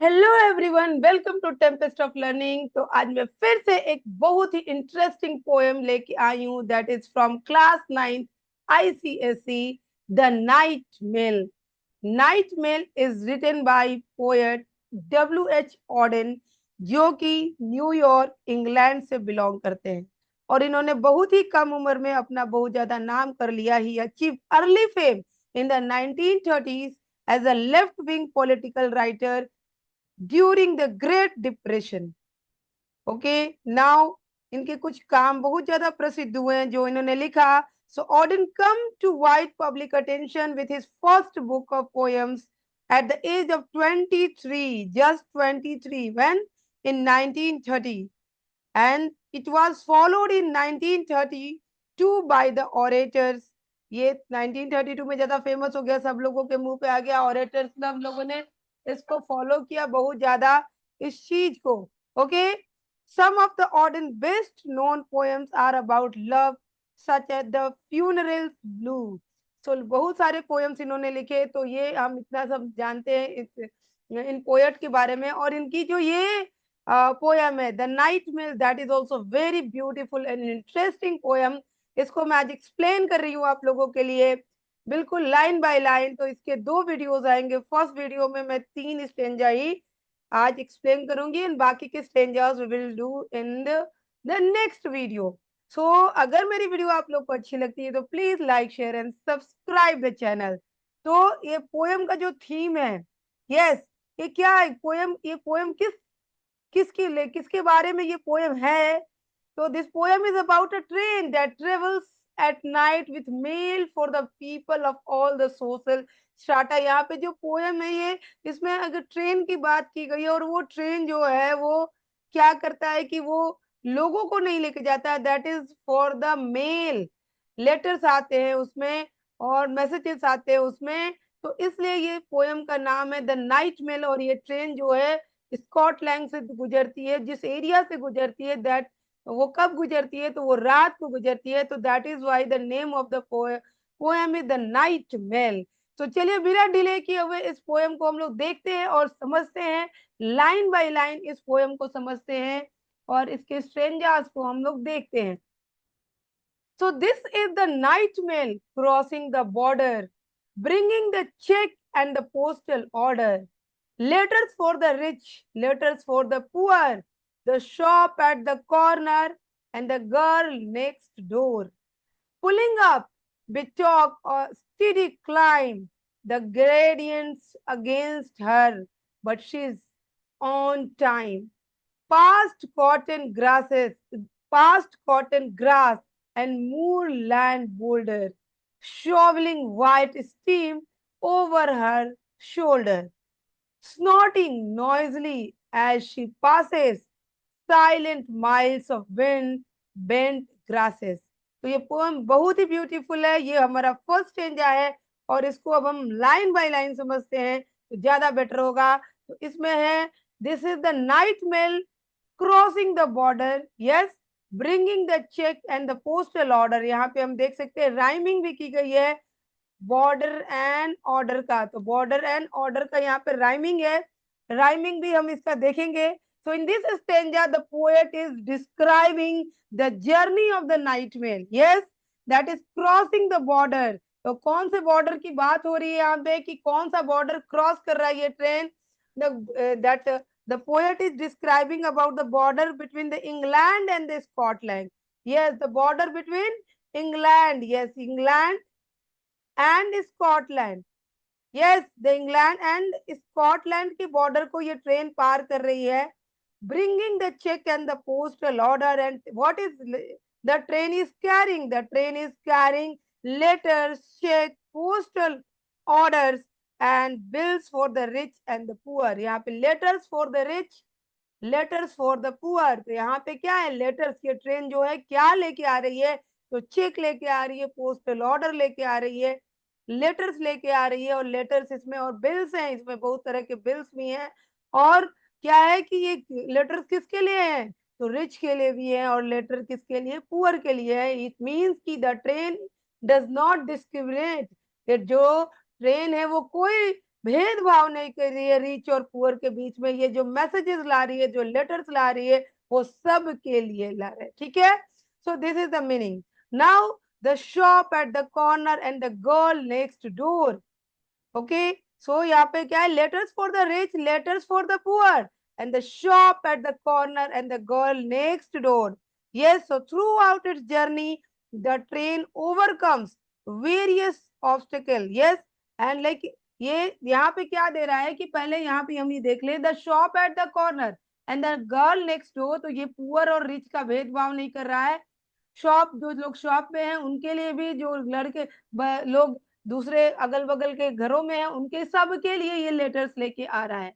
Hello everyone, welcome to tempest of learning. तो आज मैं फिर से एक बहुत ही इंटरेस्टिंग पोएम लेके आई हूँ, that is from class 9 ICSE, the night mail. Night mail is written by poet W.H. Auden, जो कि न्यूयॉर्क इंग्लैंड से बिलोंग करते हैं। और इन्होंने बहुत ही कम उम्र में अपना बहुत ज्यादा नाम कर लिया। He achieve early fame in the 1930s as a left wing political writer during the great depression. Okay, now इनके कुछ काम बहुत ज्यादा प्रसिद्ध हुए हैं जो इन्होंने लिखा। So Auden come to wide public attention with his first book of poems at the age of 23, just 23, when in 1930, and it was followed in 1932 by the orators. ये 1932 में ज्यादा फेमस हो गया, सब लोगों के मुंह पे आ गया, ऑरेटर्स में हम लोगों ने इसको फॉलो किया बहुत ज्यादा इस चीज को। Okay, some of the Auden's best known poems are about love, such as the funeral blue. So बहुत सारे पोएम्स इन्होंने लिखे, तो ये हम इतना सब जानते हैं इन पोएट के बारे में। और इनकी जो ये पोयम है the night mail, that is also very beautiful and interesting poem. इसको मैं आज एक्सप्लेन कर रही हूँ आप लोगों के लिए, बिल्कुल लाइन बाय लाइन। तो इसके दो वीडियोस आएंगे। फर्स्ट वीडियो में मैं 3 स्टेंजा ही आज एक्सप्लेन करूंगी, एंड बाकी के stanzas we will do in the next video. So अगर मेरी वीडियो आप लोग को अच्छी लगती है तो please like share and subscribe the channel. तो ये पोयम का जो थीम है, यस, ये क्या है पोयम, ये पोयम किसके बारे में ये पोयम है? तो this poem is about a train that travels at night with mail for the people of all the social strata. यहाँ पे जो पोयम है ये, इसमें अगर ट्रेन की बात की गई है, और वो ट्रेन जो है वो क्या करता है कि वो लोगों को नहीं लेके जाता है, that is for the mail. Letters आते हैं उसमें और मैसेजेस आते हैं उसमें। तो इसलिए ये पोयम का नाम है द नाइट मेल। और ये ट्रेन जो है स्कॉटलैंड से गुजरती है, जिस एरिया से गुजरती है, दैट वो कब गुजरती है? तो वो रात को गुजरती है। तो that is why the name of the poem is the night mail. तो चलिए बिना डिले किए हुए इस पोएम को हम लोग देखते हैं और समझते हैं, लाइन बाय लाइन इस पोएम को समझते हैं और इसके स्ट्रेंजर्स को हम लोग देखते हैं। So this is the night mail crossing the border, bringing the check and the postal order. Letters for the rich, letters for the poor, the shop at the corner, and the girl next door. Pulling up, betalk or steady climb, the gradients against her, but she's on time. Past cotton grasses, past cotton grass and moorland boulder, shoveling white steam over her shoulder, snorting noisily as she passes silent miles of wind bent grasses. तो ये poem बहुत ही beautiful है। ये हमारा first stanza है और इसको अब हम लाइन बाय लाइन समझते हैं तो ज्यादा बेटर होगा। तो इसमें है, this is the night mail crossing the border, yes, bringing the cheque and the postal order. यहाँ पे हम देख सकते हैं राइमिंग भी की गई है बॉर्डर एंड ऑर्डर का। तो बॉर्डर एंड ऑर्डर का यहाँ पे राइमिंग है, राइमिंग भी हम इसका देखेंगे। So in this stanza, the poet is describing the journey of the night mail. Yes, that is crossing the border. तो कौन से बॉर्डर की बात हो रही है यहाँ पे कि कौन सा बॉर्डर क्रॉस कर रहा है ये train? That the poet is describing about the border between the England and the Scotland. Yes, the border between England. Yes, England and Scotland. Yes, the England and Scotland की border को ये train पार कर रही है। Bringing the cheque and the postal order, and what is the train is carrying? The train is carrying letters, cheque, postal orders and bills for the rich and the poor. यहाँ पे letters for the rich, letters for the poor. तो यहाँ पे क्या है? Letters, ये train जो है क्या लेके आ रही है? तो चेक लेके आ रही है, पोस्टल ऑर्डर लेके आ रही है, लेटर्स लेके आ रही है। और लेटर्स इसमें और बिल्स हैं, इसमें बहुत तरह के बिल्स भी हैं। और क्या है कि ये लेटर्स किसके लिए हैं? तो रिच के लिए भी है, और लेटर किसके लिए? पुअर के लिए है। इट मीन्स की the train does not discriminate. जो ट्रेन है वो कोई भेदभाव नहीं कर रही है रिच और पुअर के बीच में। ये जो मैसेजेस ला रही है, जो लेटर्स ला रही है, वो सब के लिए ला रहे हैं, ठीक है। So this is the meaning. Now the shop at the corner and the girl next door. Okay, so यहाँ पे क्या है, letters for the rich, letters for the poor, and the shop at the corner and the girl next door. Yes, so throughout its journey, the train overcomes various obstacles. Yes, and like ये यहाँ पे क्या दे रहा है कि पहले यहाँ पे हम ये देख ले, the shop at the corner and the girl next door. तो ये पुअर और रिच का भेदभाव नहीं कर रहा है। शॉप, जो लोग शॉप पे हैं उनके लिए भी, जो लड़के लोग दूसरे अगल बगल के घरों में हैं उनके सब के लिए ये लेटर्स लेके आ रहा है।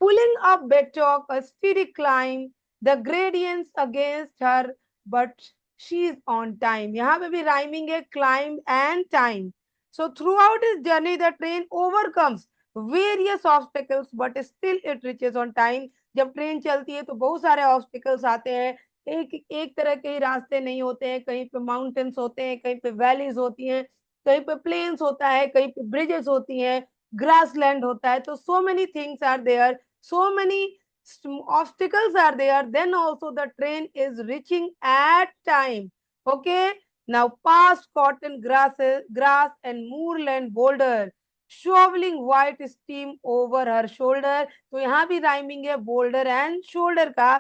Pulling up Bedrock, a steady climb, the gradients against her, but she's on time. यहाँ पे भी rhyming है, climb and time. So throughout his journey, the train overcomes various obstacles, but still it reaches on time. जब train चलती है तो बहुत सारे ऑब्स्टिकल्स आते हैं। एक एक तरह के ही रास्ते नहीं होते हैं, कहीं पे माउंटेन्स होते हैं, कहीं पे वैलीज होती हैं, कहीं पे प्लेन्स होता है, कहीं पे ब्रिजेस होती हैं, ग्रास लैंड होता है। तो so many things are there, so many obstacles are there, then also the train is reaching at time. Okay, now past cotton grasses, grass and moorland boulder, shoveling white steam over her shoulder. तो यहाँ भी rhyming है boulder and shoulder का।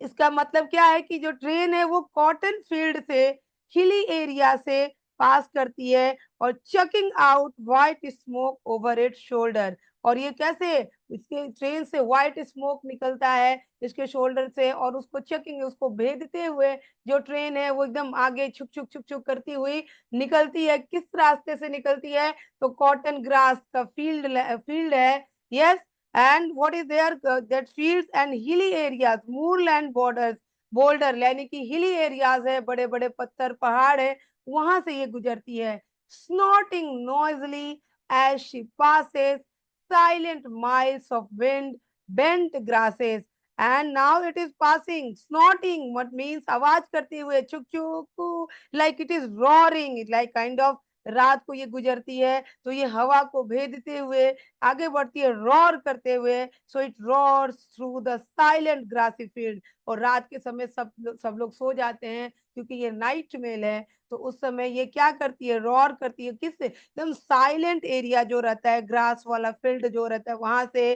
इसका मतलब क्या है कि जो ट्रेन है वो कॉटन फील्ड से, हिली एरिया से पास करती है, और चकिंग out white smoke over it shoulder. और ये कैसे, इसके ट्रेन से व्हाइट स्मोक निकलता है इसके शोल्डर से, और उसको चकिंग, उसको भेदते हुए जो ट्रेन है वो एकदम आगे छुक छुक छुक छुक करती हुई निकलती है। किस रास्ते से निकलती है, तो कॉटन ग्रास का फील्ड फील्ड है। Yes, and what is there, that fields and hilly areas, moorland borders, boulder यानी कि हिली एरियाज है, बड़े बड़े पत्थर पहाड़ है, वहां से ये गुजरती है। snorting noisily as she passes silent miles of wind bent grasses, and now it is passing, snorting what means आवाज करते हुए, चुक चुक, like it is roaring, like kind of, रात को ये गुजरती है तो ये हवा को भेदते हुए आगे बढ़ती है, रॉर करते हुए। So it roars through the silent grassy field. और रात के समय सब लोग सो जाते हैं क्योंकि ये नाइट मेल है, तो उस समय ये क्या करती है, रॉर करती है, किससे, एकदम साइलेंट एरिया जो रहता है, ग्रास वाला फील्ड जो रहता है वहां से,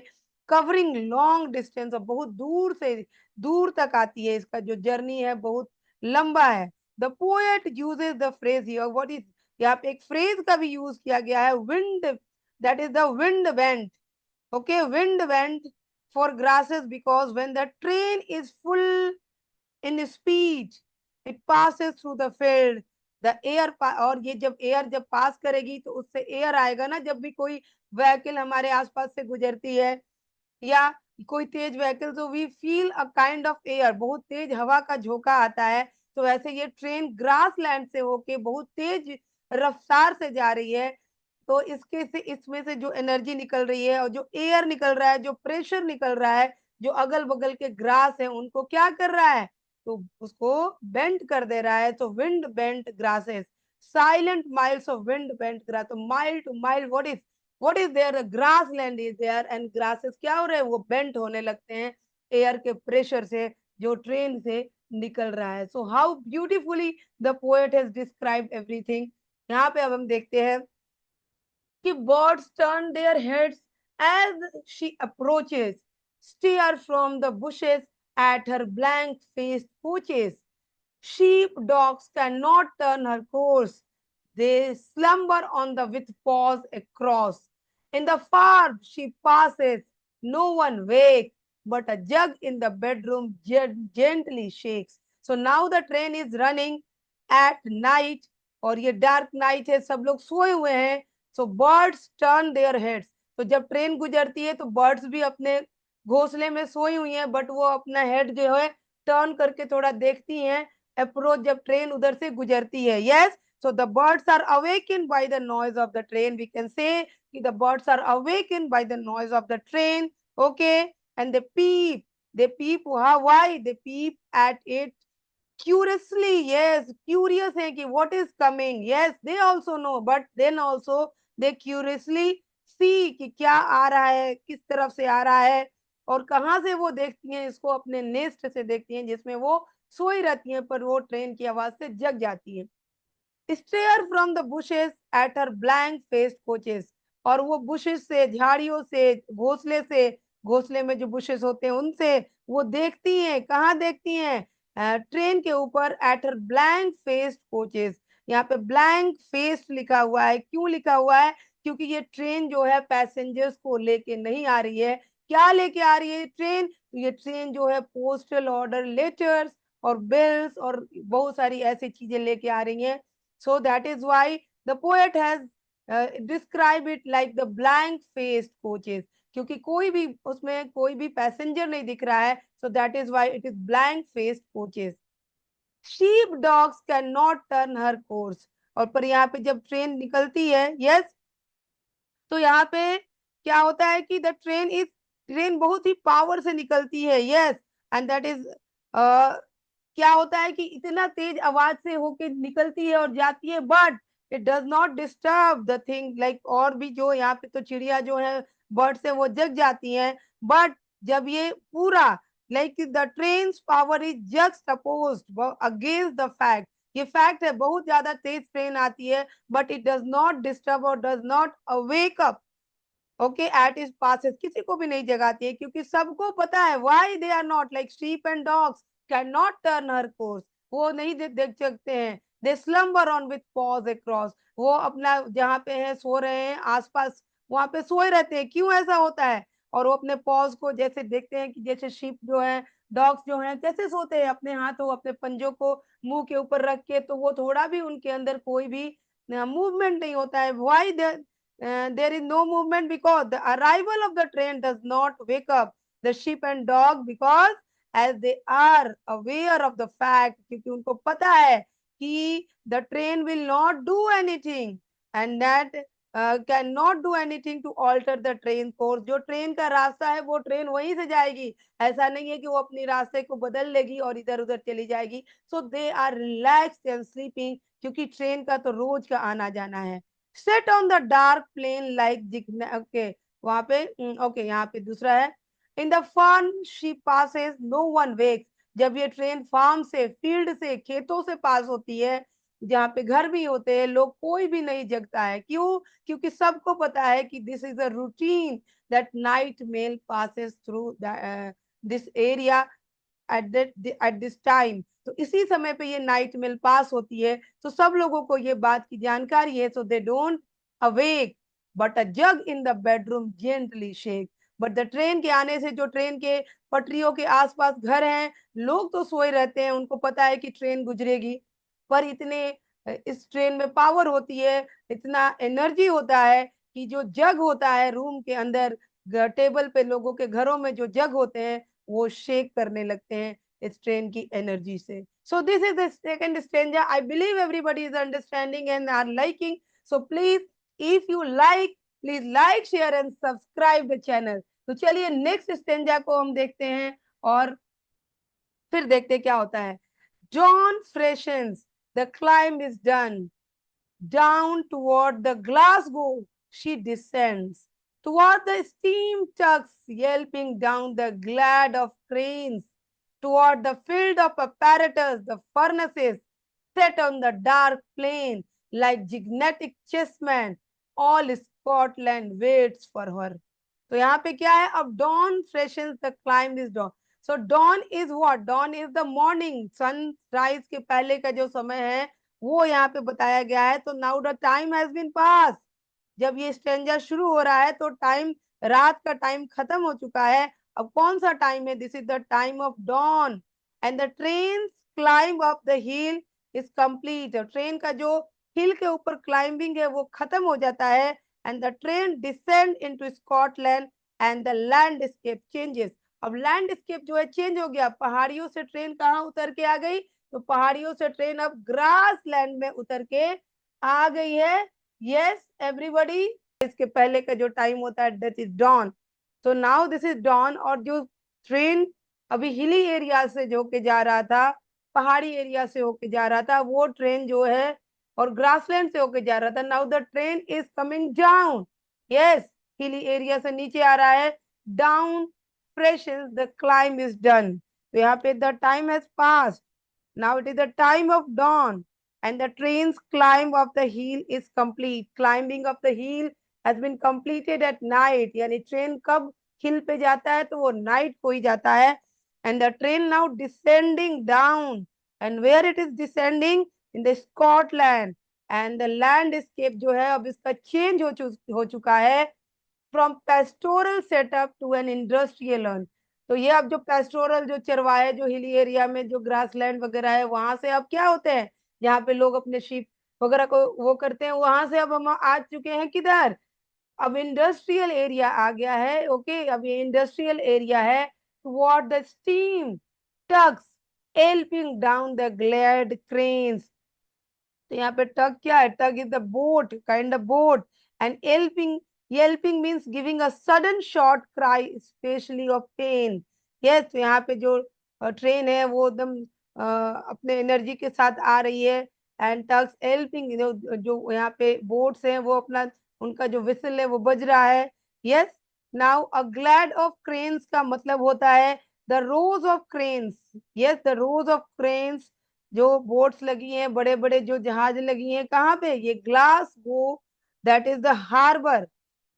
कवरिंग लॉन्ग डिस्टेंस, और बहुत दूर से दूर तक आती है। इसका जो जर्नी है बहुत लंबा है। The poet uses the phrase here, what is, यहाँ पे एक फ्रेज का भी यूज किया गया है, wind, that is the wind went. Okay, wind went for grasses because when the train is full in speed, it passes through the field, the air, और ये जब एयर जब पास करेगी तो उससे एयर आएगा ना, जब भी कोई व्हीकल हमारे आसपास से गुजरती है या कोई तेज व्हीकल, तो we feel a kind of air, बहुत तेज हवा का झोंका आता है। तो वैसे ये ट्रेन ग्रास लैंड से होके बहुत तेज रफ्तार से जा रही है। तो इसके से, इसमें से जो एनर्जी निकल रही है और जो एयर निकल रहा है, जो प्रेशर निकल रहा है, जो अगल बगल के ग्रास है उनको क्या कर रहा है, तो उसको बेंड कर दे रहा है। तो wind bent grasses, silent miles of wind bent grass, तो mile to mile, what is there, grassland is there, and grasses क्या हो रहे हैं, वो बेंट होने लगते हैं एयर के प्रेशर से जो ट्रेन से निकल रहा है। So how beautifully the poet has described everything. यहाँ पे अब हम देखते हैं कि birds turn their heads as she approaches, stare from the bushes at her blank-faced pooches. Sheep dogs cannot turn her course. They slumber on the with paws across. In the farm she passes, no one wakes, but a jug in the bedroom gently shakes. So now the train is running at night, और ये dark night है, सब लोग सोए हुए हैं। सो birds turn their heads, तो जब ट्रेन गुजरती है तो बर्ड्स भी अपने घोंसले में सोई हुई हैं, बट वो अपना हेड जो है टर्न करके थोड़ा देखती हैं अप्रोच, जब ट्रेन उधर से गुजरती है। Yes, so the birds are awakened by the noise of the train, we can say the birds are awakened by the noise of the train. Okay, and they peep, how, why they peep at it curiously. Yes, curious है कि what is coming. Yes, they also know, but then also they curiously सी कि क्या आ रहा है, किस तरफ से आ रहा है, और कहाँ से वो देखती हैं इसको, अपने नेस्ट से देखती हैं जिसमें वो सोई रहती हैं, पर वो ट्रेन की आवाज से जग जाती हैं। Stare from the bushes at her blank faced coaches, और वो बुशेस से, झाड़ियों से, घोंसले से, घोंसले में जो बुशेस होते हैं उनसे वो देखती हैं, कहाँ देखती हैं, ट्रेन के ऊपर, eight her blank faced coaches. यहाँ पे ब्लैंक फेस्ड लिखा हुआ है, क्यों लिखा हुआ है? क्योंकि ये ट्रेन जो है पैसेंजर्स को लेके नहीं आ रही है। क्या लेके आ रही है ये ट्रेन? तो ये ट्रेन जो है पोस्टल ऑर्डर लेटर्स और बिल्स और बहुत सारी ऐसी चीजें लेके आ रही हैं। So that is why the poet has described it like the blank faced coaches, क्योंकि कोई भी उसमें कोई भी पैसेंजर नहीं दिख रहा है, so that is why it is blank faced coaches. Sheep dogs cannot turn her course, और पर यहाँ पे जब ट्रेन निकलती है, यस, तो यहाँ पे क्या होता है कि ट्रेन बहुत ही पावर से निकलती है, यस, एंड दैट इज क्या होता है कि इतना तेज आवाज से होके निकलती है और जाती है, but it does not disturb the thing, like और भी जो यहाँ पे तो चिड़िया जो है, बर्ड्स है, वो जग जाती हैं, बट जब ये पूरा, like the train power is just opposed against the fact, ये फैक्ट है, बहुत ज्यादा तेज ट्रेन आती है, but it does not disturb और does not awake up, okay, at is passes, किसी को भी नहीं जगाती है, क्योंकि सबको पता है why they are not like sheep and dogs can not turn her course, वो नहीं देख सकते हैं, they slumber on with paws across, वो अपना जहाँ पे है सो रहे हैं आसपास, वहां पे सोए रहते हैं, क्यों ऐसा होता है? और वो अपने पॉज को जैसे देखते हैं कि जैसे शीप जो है, डॉग्स जो हैं कैसे सोते हैं, अपने हाथों, अपने पंजों को मुंह के ऊपर रख के, तो वो थोड़ा भी उनके अंदर कोई भी मूवमेंट नहीं होता है, why there is no movement because the arrival of the train does not wake up the sheep and dog, because as they are aware of the fact, क्योंकि उनको पता है कि the train will not do anything and that cannot do anything to alter the train course, जो train का रास्ता है वो ट्रेन वहीं से जाएगी, ऐसा नहीं है कि वो अपनी रास्ते को बदल लेगी और इधर उधर चली जाएगी, so they are relaxed and sleeping, क्योंकि ट्रेन का तो रोज का आना जाना है। Set on the dark plain like okay, वहां पे ओके, यहाँ पे दूसरा है, in the form she passes no one wakes, जब ये ट्रेन फार्म से, फील्ड से, खेतों से पास होती है, जहाँ पे घर भी होते हैं लोग, कोई भी नहीं जगता है, क्यों? क्योंकि सबको पता है कि this is a routine that night mail passes through this area at this time, तो इसी समय पे ये नाइट मेल पास होती है, तो सब लोगों को ये बात की जानकारी है, so they don't awake, but a jug in the bedroom gently shake, but the train के आने से, जो ट्रेन के पटरियों के आसपास घर हैं, लोग तो सोए रहते हैं, उनको पता है कि ट्रेन गुजरेगी, पर इतने इस ट्रेन में पावर होती है, इतना एनर्जी होता है कि जो जग होता है रूम के अंदर, टेबल पे लोगों के घरों में जो जग होते हैं, वो शेक करने लगते हैं इस ट्रेन की एनर्जी से। So this is the second stanza, I believe everybody is understanding and are liking, so please if you like, please like share and subscribe the channel. तो चलिए नेक्स्ट स्टेंजा को हम देखते हैं और फिर देखते हैं क्या होता है। Dawn freshens, the climb is done. Down toward the Glasgow she descends. Toward the steam tugs yelping down the glad of cranes. Toward the field of apparatus, the furnaces set on the dark plain like gigantic chessmen. All Scotland waits for her. तो यहाँ पे क्या है? अब dawn freshens, the climb is dawn. So dawn is what? Dawn is the morning. Sunrise के पहले का जो समय है वो यहाँ पे बताया गया है। तो now the time has been passed. जब ये स्टेंजा शुरू हो रहा है तो टाइम, रात का टाइम खत्म हो चुका है। अब कौन सा टाइम है? This is the time of dawn and the train climb up the hill is complete. Train का जो हिल के ऊपर क्लाइंबिंग है वो खत्म हो जाता है and the train descend into Scotland and the landscape changes. अब लैंडस्केप जो है चेंज हो गया, पहाड़ियों से ट्रेन कहाँ उतर के आ गई? तो पहाड़ियों से ट्रेन अब ग्रास लैंड में उतर के आ गई है। यस एवरीबॉडी, इसके पहले का जो टाइम होता है दैट इज डॉन। तो नाउ दिस इज डॉन, और जो ट्रेन अभी हिली एरिया से जो के जा रहा था, पहाड़ी एरिया से होके जा रहा था, वो ट्रेन जो है और ग्रासलैंड से होके जा रहा था, now the train is coming down. Yes, hilly area से नीचे आ रहा है, down pressure the climb is done. तो यहाँ पे the time has passed, now it is the time of dawn and the train's climb of the hill is complete. Climbing of the hill has been completed at night. यानी train कब हिल पे जाता है तो वो नाइट को ही जाता है। and the train now descending down, and where it is descending, in the Scotland, and the landscape जो है अब इसका चेंज हो चुका है from pastoral setup to an industrial one. तो ये अब जो पेस्टोरल जो चरवाहे जो हिली एरिया में जो ग्रास लैंड वगैरह है वहां से अब क्या होते हैं, जहाँ पे लोग अपने शीप वगैरह को वो करते हैं, वहां से अब हम आ चुके हैं किधर, अब इंडस्ट्रियल एरिया आ गया है। ओके, अब ये इंडस्ट्रियल एरिया है। Toward the steam tugs helping down the glad cranes। तो यहाँ पे टग क्या है, tug is the boat, kind of boat. And yelping, yelping means giving a sudden short cry specially of pain. Yes, तो यहाँ पे जो ट्रेन है वो एकदम अपने एनर्जी के साथ आ रही है। एंड टग्स एल्पिंग, जो यहाँ पे बोट्स हैं वो अपना उनका जो विसल है वो बज रहा है। Yes, now a glad of cranes का मतलब होता है the rose of cranes. Yes, the rose of cranes, जो बोट्स लगी हैं, बड़े बड़े जो जहाज लगी हैं, कहाँ पे, ये glass go, that is the harbour.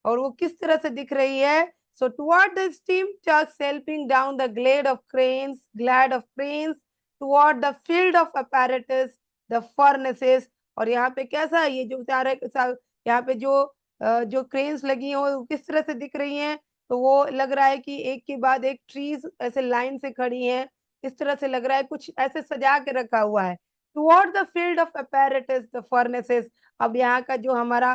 और वो किस तरह से दिख रही है, so toward the steam tugs helping down the glade of cranes, glad of cranes, toward the field of apparatus, the furnaces. और यहाँ पे कैसा है, ये जो सारे यहाँ पे जो क्रेन्स लगी हैं वो किस तरह से दिख रही हैं, तो वो लग रहा है कि एक के बाद एक ट्रीज ऐसे लाइन से खड़ी हैं, इस तरह से लग रहा है कुछ ऐसे सजा के रखा हुआ है। Toward the field of apparatus, the furnaces. अब यहाँ का जो हमारा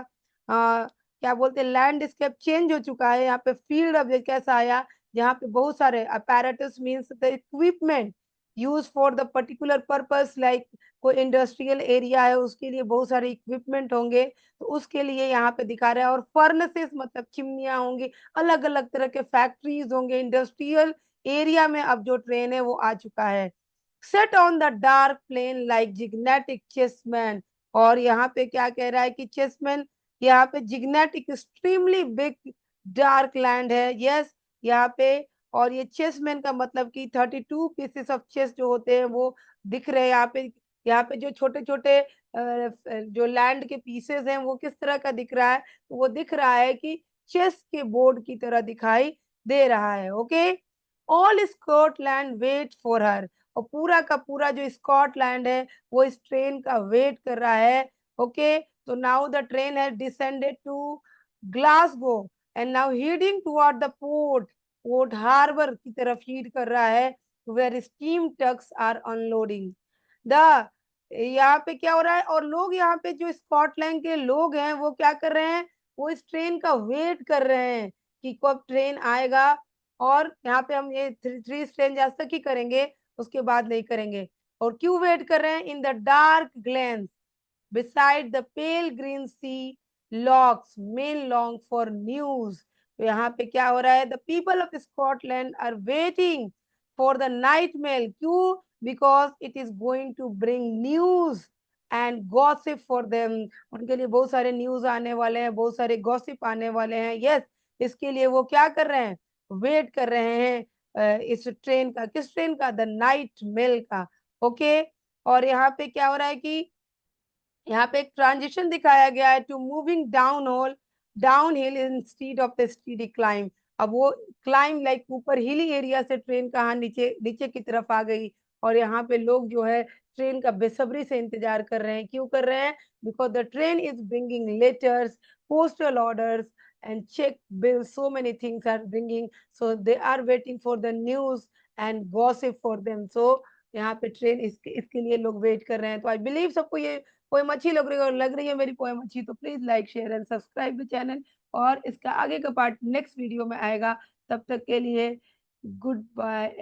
क्या बोलते हैं, लैंडस्केप चेंज हो चुका है। यहाँ पे फील्ड अब कैसा आया, जहाँ पे बहुत सारे apparatus means the equipment use for the particular purpose, like कोई इंडस्ट्रियल एरिया है उसके लिए बहुत सारे इक्विपमेंट होंगे, तो उसके लिए यहाँ पे दिखा रहा है। और फर्नेसेस मतलब चिमनियां होंगी, अलग अलग तरह के फैक्ट्रीज होंगे, इंडस्ट्रियल एरिया में अब जो ट्रेन है वो आ चुका है। Set on the dark plain like gigantic chessmen. और यहाँ पे क्या कह रहा है कि चेसमैन, यहाँ पे जिग्नेटिक एक्सट्रीमली बिग डार्क लैंड है। यस, यहाँ पे, और ये चेसमैन का मतलब कि 32 पीसेस ऑफ चेस जो होते हैं वो दिख रहे हैं यहाँ पे। यहाँ पे जो छोटे छोटे जो लैंड के पीसेस हैं वो किस तरह का दिख रहा है, तो वो दिख रहा है कि चेस के बोर्ड की तरह दिखाई दे रहा है। Okay, all Scotland wait for her. और पूरा का पूरा जो स्कॉटलैंड है वो इस ट्रेन का वेट कर रहा है। ओके, तो now the train has descended to Glasgow and now heading toward the port, port harbour की तरफ हीड कर रहा है, where steam tugs are unloading the. यहाँ पे क्या हो रहा है, और लोग यहाँ पे जो स्कॉटलैंड के लोग हैं वो क्या कर रहे हैं, वो इस ट्रेन का वेट कर रहे हैं कि कब ट्रेन आएगा। और यहाँ पे हम ये थ्री स्ट्रेंज आज तक ही करेंगे, उसके बाद नहीं करेंगे। और क्यों वेट कर रहे हैं, in the dark glance beside the pale green sea logs men long for news। तो यहाँ पे क्या हो रहा है, the people of Scotland are waiting for the night mail। क्यों, because it is going to bring news and gossip for them। उनके लिए बहुत सारे न्यूज आने वाले हैं, बहुत सारे गॉसिप आने वाले हैं। यस, इसके लिए वो क्या कर रहे हैं, वेट कर रहे हैं इस ट्रेन का, किस ट्रेन का, द नाइट मेल का। ओके, और यहाँ पे क्या हो रहा है कि यहाँ पे एक ट्रांजिशन दिखाया गया है to moving downhill instead of the steady climb. अब वो क्लाइंब लाइक ऊपर हिली एरिया से ट्रेन कहाँ नीचे नीचे की तरफ आ गई। और यहाँ पे लोग जो है ट्रेन का बेसब्री से इंतजार कर रहे हैं। क्यों कर रहे हैं, because the train is bringing letters, postal orders and cheque bill, so many things are bringing, so they are waiting for the news and gossip for them. So यहाँ पे ट्रेन इसके लिए लोग वेट कर रहे हैं। तो आई बिलीव सबको ये पोएम अच्छी लग रही है मेरी पोएम अच्छी, तो please like share and subscribe the channel. और इसका आगे का पार्ट नेक्स्ट वीडियो में आएगा। तब तक के लिए गुड बाय।